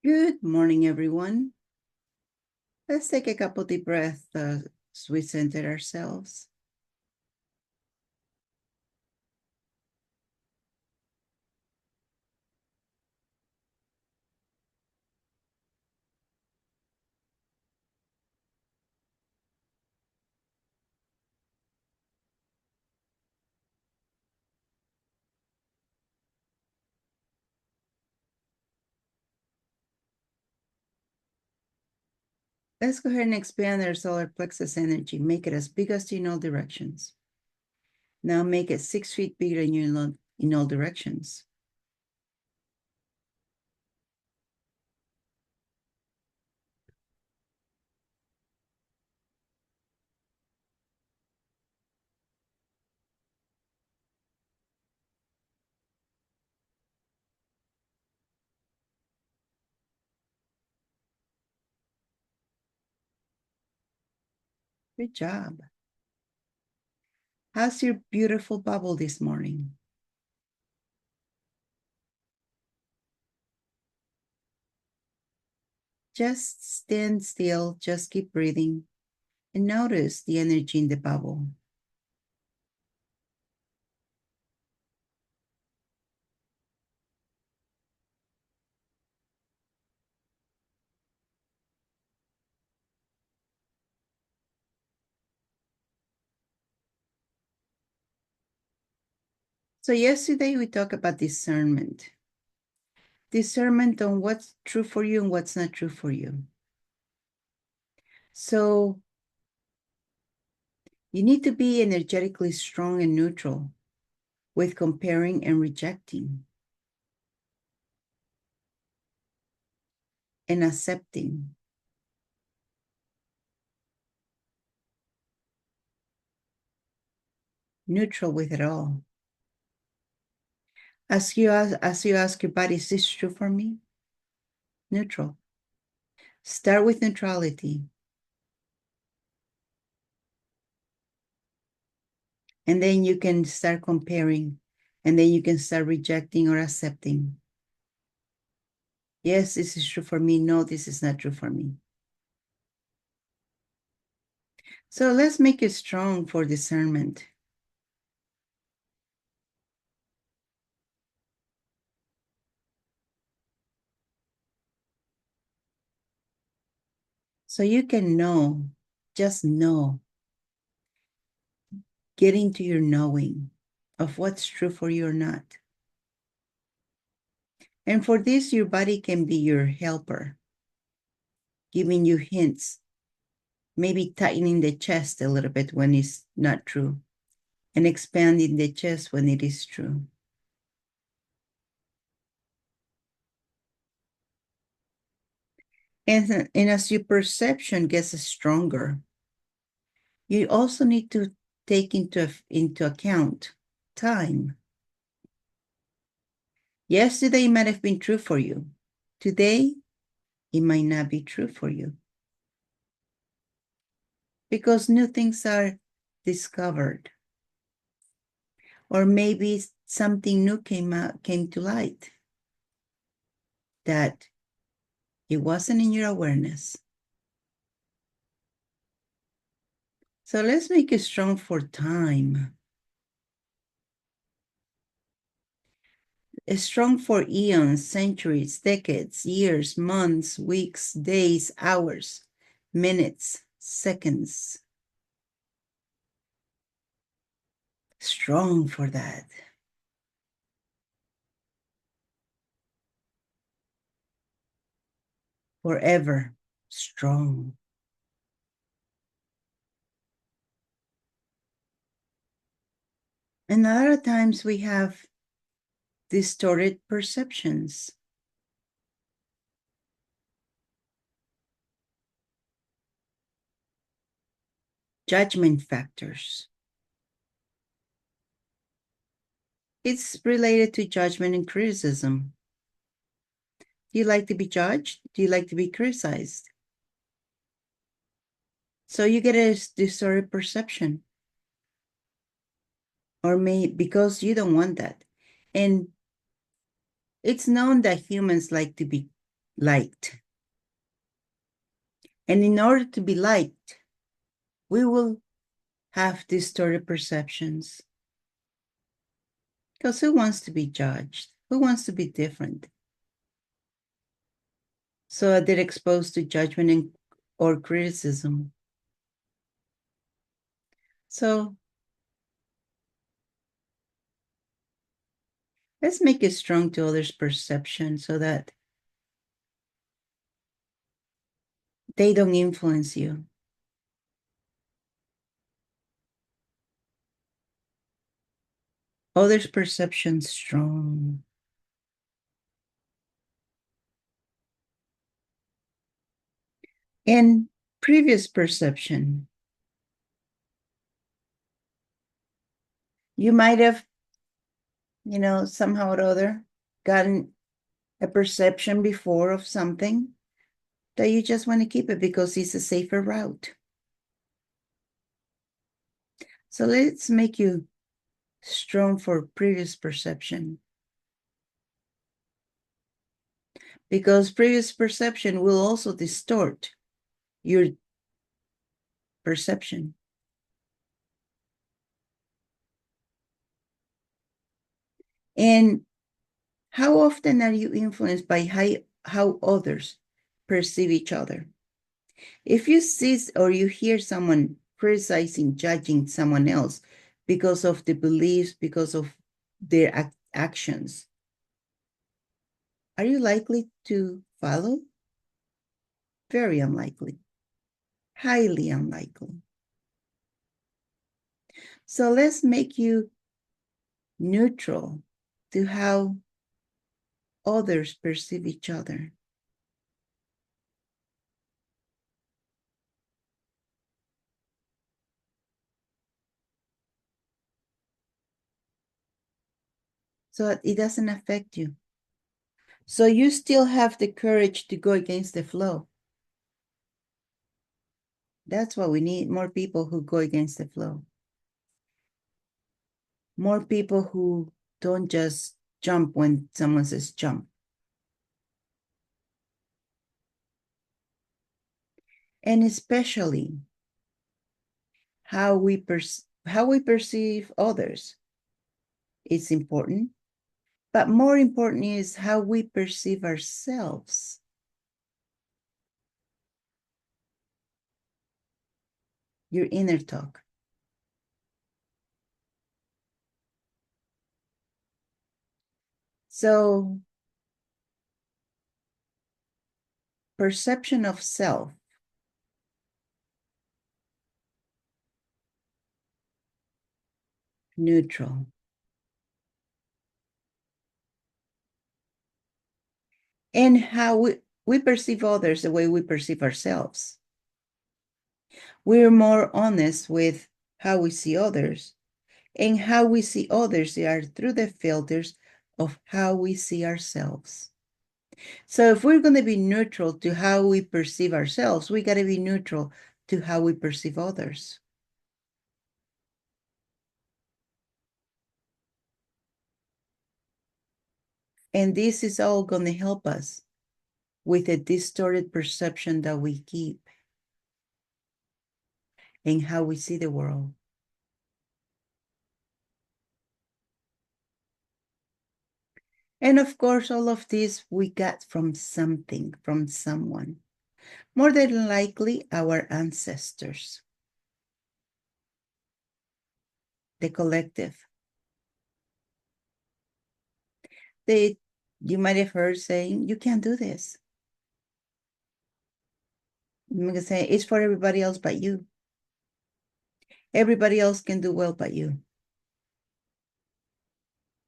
Good morning, everyone. Let's take a couple deep breaths as we center ourselves. Let's go ahead and expand our solar plexus energy. Make it as big as in all directions. Now make it 6 feet bigger in all directions. Good job. How's your beautiful bubble this morning? Just stand still, just keep breathing, and notice the energy in the bubble. So yesterday we talked about discernment. Discernment on what's true for you and what's not true for you. So you need to be energetically strong and neutral with comparing and rejecting and accepting. Neutral with it all. As you ask your body, is this true for me? Neutral. Start with neutrality. And then you can start comparing. And then you can start rejecting or accepting. Yes, this is true for me. No, this is not true for me. So let's make it strong for discernment. So you can know, just know, get into your knowing of what's true for you or not. And for this, your body can be your helper, giving you hints, maybe tightening the chest a little bit when it's not true, and expanding the chest when it is true. And as your perception gets stronger, you also need to take into account time. Yesterday might have been true for you. Today, it might not be true for you. Because new things are discovered. Or maybe something new came to light that it wasn't in your awareness. So let's make it strong for time. It's strong for eons, centuries, decades, years, months, weeks, days, hours, minutes, seconds. Strong for that. Forever strong. And a lot of times we have distorted perceptions. Judgment factors. It's related to judgment and criticism. Do you like to be judged? Do you like to be criticized? So you get a distorted perception. Or because you don't want that. And it's known that humans like to be liked. And in order to be liked, we will have distorted perceptions. Because who wants to be judged? Who wants to be different? So they're exposed to judgment or criticism. So let's make it strong to others' perception so that they don't influence you. Others' perception strong. And previous perception, you might have, somehow or other gotten a perception before of something that you just want to keep it because it's a safer route. So let's make you strong for previous perception. Because previous perception will also distort your perception. And how often are you influenced by how others perceive each other? If you see or you hear someone criticizing, judging someone else because of the beliefs, because of their actions, are you likely to follow? Very unlikely, highly unlikely. So let's make you neutral to how others perceive each other. So that it doesn't affect you. So you still have the courage to go against the flow. That's what we need, more people who go against the flow. More people who don't just jump when someone says jump. And especially how we perceive others is important. But more important is how we perceive ourselves. Your inner talk. So perception of self, neutral. And how we perceive others the way we perceive ourselves. We're more honest with how we see others, and how we see others are through the filters of how we see ourselves. So if we're going to be neutral to how we perceive ourselves, we got to be neutral to how we perceive others. And this is all going to help us with a distorted perception that we keep and how we see the world. And of course, all of this we got from something, from someone. More than likely, our ancestors, the collective. You might have heard saying, you can't do this. I'm going to say, it's for everybody else but you. Everybody else can do well but you.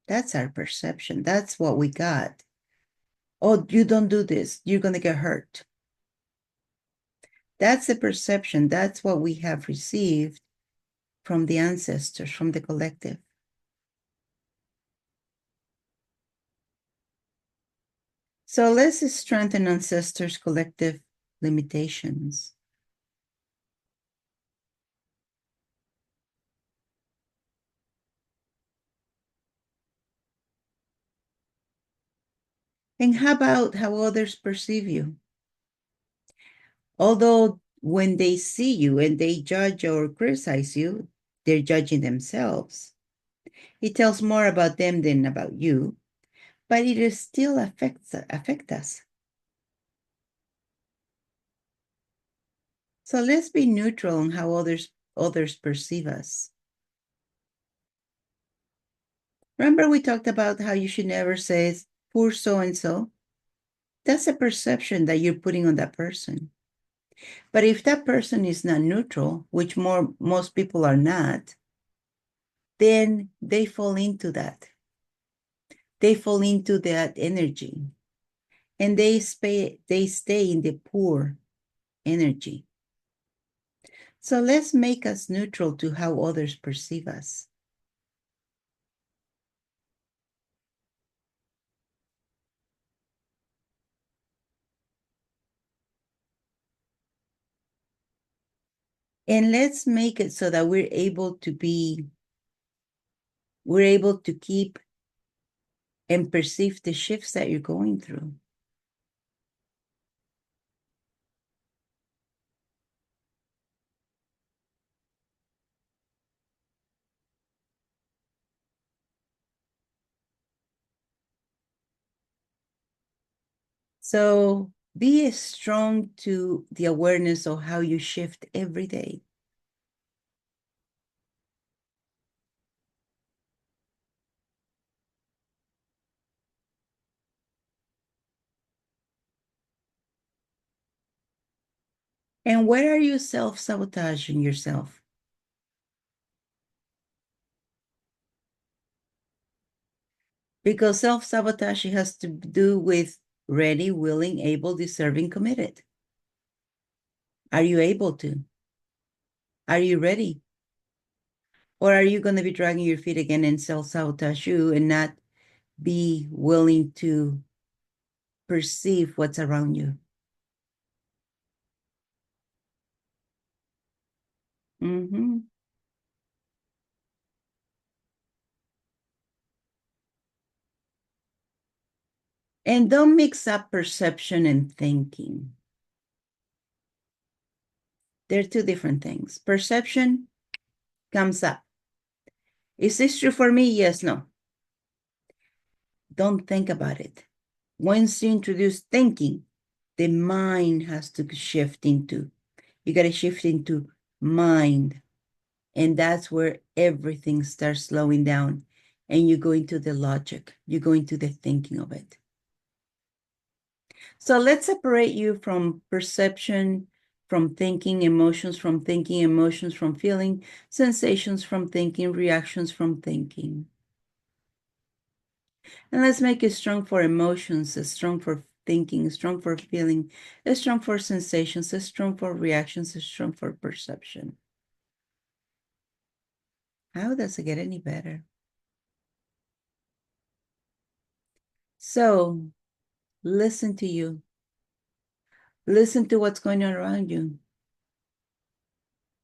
That's our perception. That's what we got. Oh, you don't do this, you're going to get hurt. That's the perception. That's what we have received from the ancestors, from the collective. So let's strengthen ancestors' collective limitations. And how about how others perceive you? Although when they see you and they judge or criticize you, they're judging themselves. It tells more about them than about you, but it is still affect us. So let's be neutral on how others perceive us. Remember we talked about how you should never say poor so and so? That's a perception that you're putting on that person. But if that person is not neutral, which most people are not, then they fall into that. They fall into that energy and they stay in the poor energy. So let's make us neutral to how others perceive us. And let's make it so that we're able to keep and perceive the shifts that you're going through. So be strong to the awareness of how you shift every day. And where are you self-sabotaging yourself? Because self-sabotage has to do with ready, willing, able, deserving, committed. Are you able to? Are you ready? Or are you going to be dragging your feet again and self-sabotage you and not be willing to perceive what's around you? Mm-hmm. And don't mix up perception and thinking. They're two different things. Perception comes up. Is this true for me? Yes, no. Don't think about it. Once you introduce thinking, the mind has to shift into, you got to shift into mind. And that's where everything starts slowing down. And you go into the logic, you go into the thinking of it. So let's separate you from perception, from thinking, emotions from feeling, sensations from thinking, reactions from thinking. And let's make it strong for emotions, strong for thinking, strong for feeling, strong for sensations, strong for reactions, strong for perception. How does it get any better? So listen to you. Listen to what's going on around you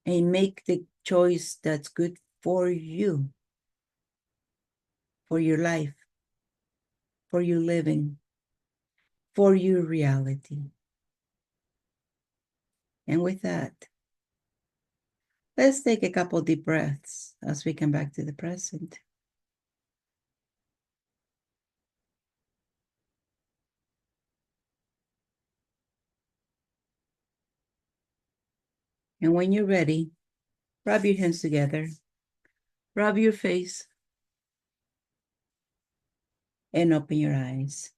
and make the choice that's good for you, for your life, for your living, for your reality. And with that, let's take a couple deep breaths as we come back to the present. And when you're ready, rub your hands together, rub your face, and open your eyes.